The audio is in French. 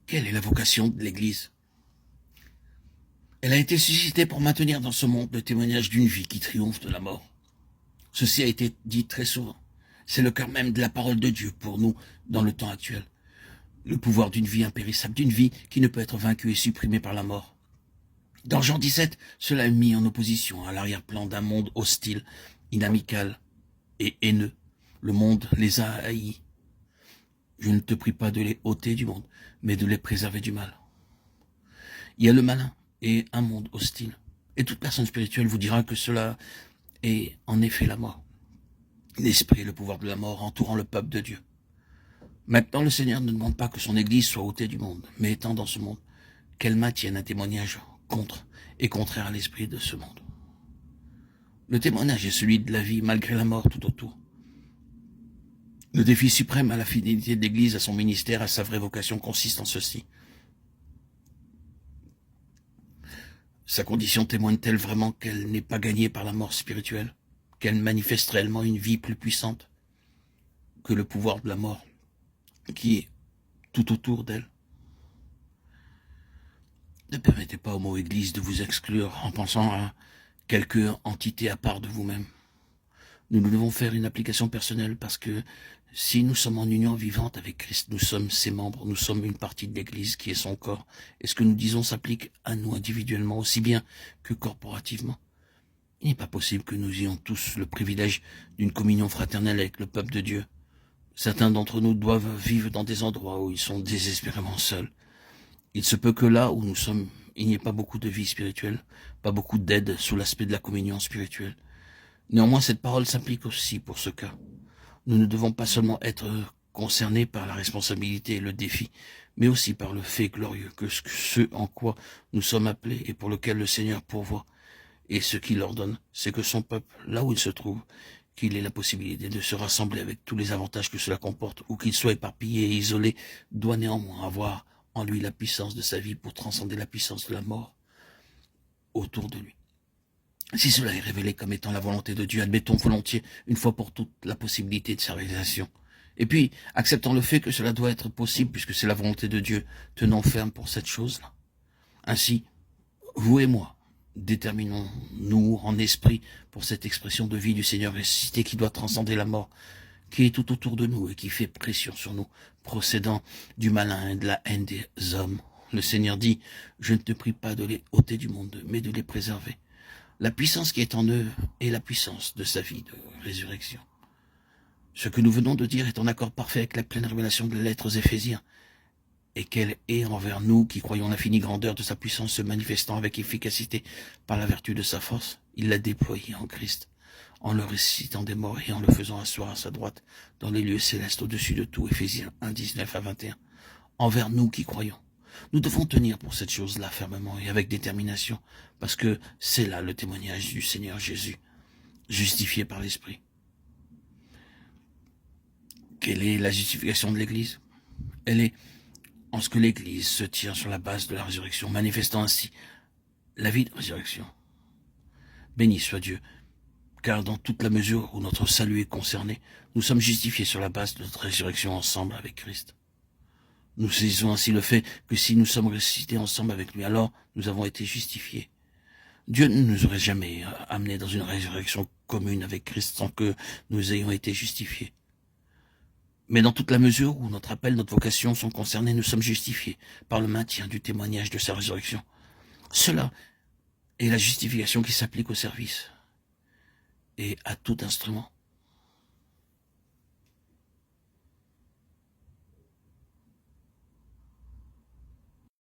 Quelle est la vocation de l'Église? Elle a été suscitée pour maintenir dans ce monde le témoignage d'une vie qui triomphe de la mort. Ceci a été dit très souvent. C'est le cœur même de la parole de Dieu pour nous dans le temps actuel. Le pouvoir d'une vie impérissable, d'une vie qui ne peut être vaincue et supprimée par la mort. Dans Jean 17, cela est mis en opposition à l'arrière-plan d'un monde hostile, inamical et haineux. Le monde les a haïs. Je ne te prie pas de les ôter du monde, mais de les préserver du mal. Il y a le malin et un monde hostile. Et toute personne spirituelle vous dira que cela est en effet la mort. L'esprit et le pouvoir de la mort entourant le peuple de Dieu. Maintenant, le Seigneur ne demande pas que son Église soit ôtée du monde, mais étant dans ce monde, qu'elle maintienne un témoignage contre et contraire à l'esprit de ce monde. Le témoignage est celui de la vie malgré la mort tout autour. Le défi suprême à la fidélité de l'Église, à son ministère, à sa vraie vocation consiste en ceci. Sa condition témoigne-t-elle vraiment qu'elle n'est pas gagnée par la mort spirituelle, qu'elle manifeste réellement une vie plus puissante que le pouvoir de la mort qui est tout autour d'elle? Ne permettez pas au mot Église de vous exclure en pensant à quelque entité à part de vous-même. Nous devons faire une application personnelle parce que si nous sommes en union vivante avec Christ, nous sommes ses membres, nous sommes une partie de l'Église qui est son corps. Et ce que nous disons s'applique à nous individuellement aussi bien que corporativement. Il n'est pas possible que nous ayons tous le privilège d'une communion fraternelle avec le peuple de Dieu. Certains d'entre nous doivent vivre dans des endroits où ils sont désespérément seuls. Il se peut que là où nous sommes, il n'y ait pas beaucoup de vie spirituelle, pas beaucoup d'aide sous l'aspect de la communion spirituelle. Néanmoins, cette parole s'applique aussi pour ce cas. Nous ne devons pas seulement être concernés par la responsabilité et le défi, mais aussi par le fait glorieux que ce en quoi nous sommes appelés et pour lequel le Seigneur pourvoit. Et ce qu'il ordonne, c'est que son peuple, là où il se trouve, qu'il ait la possibilité de se rassembler avec tous les avantages que cela comporte, ou qu'il soit éparpillé et isolé, doit néanmoins avoir en lui la puissance de sa vie pour transcender la puissance de la mort autour de lui. Si cela est révélé comme étant la volonté de Dieu, admettons volontiers, une fois pour toutes, la possibilité de sa réalisation. Et puis, acceptons le fait que cela doit être possible, puisque c'est la volonté de Dieu, tenons ferme pour cette chose-là. Ainsi, vous et moi, déterminons-nous en esprit pour cette expression de vie du Seigneur ressuscité qui doit transcender la mort, qui est tout autour de nous et qui fait pression sur nous, procédant du malin et de la haine des hommes. Le Seigneur dit, je ne te prie pas de les ôter du monde, mais de les préserver. La puissance qui est en eux est la puissance de sa vie de résurrection. Ce que nous venons de dire est en accord parfait avec la pleine révélation de la lettre aux Éphésiens, et qu'elle est envers nous qui croyons l'infinie grandeur de sa puissance se manifestant avec efficacité par la vertu de sa force. Il l'a déployée en Christ, en le ressuscitant des morts et en le faisant asseoir à sa droite dans les lieux célestes au-dessus de tout. Éphésiens 1, 19 à 21. Envers nous qui croyons. Nous devons tenir pour cette chose-là fermement et avec détermination, parce que c'est là le témoignage du Seigneur Jésus, justifié par l'Esprit. Quelle est la justification de l'Église? Elle est en ce que l'Église se tient sur la base de la résurrection, manifestant ainsi la vie de résurrection. Béni soit Dieu, car dans toute la mesure où notre salut est concerné, nous sommes justifiés sur la base de notre résurrection ensemble avec Christ. Nous saisissons ainsi le fait que si nous sommes ressuscités ensemble avec lui, alors nous avons été justifiés. Dieu ne nous aurait jamais amenés dans une résurrection commune avec Christ sans que nous ayons été justifiés. Mais dans toute la mesure où notre appel, notre vocation sont concernés, nous sommes justifiés par le maintien du témoignage de sa résurrection. Cela est la justification qui s'applique au service et à tout instrument.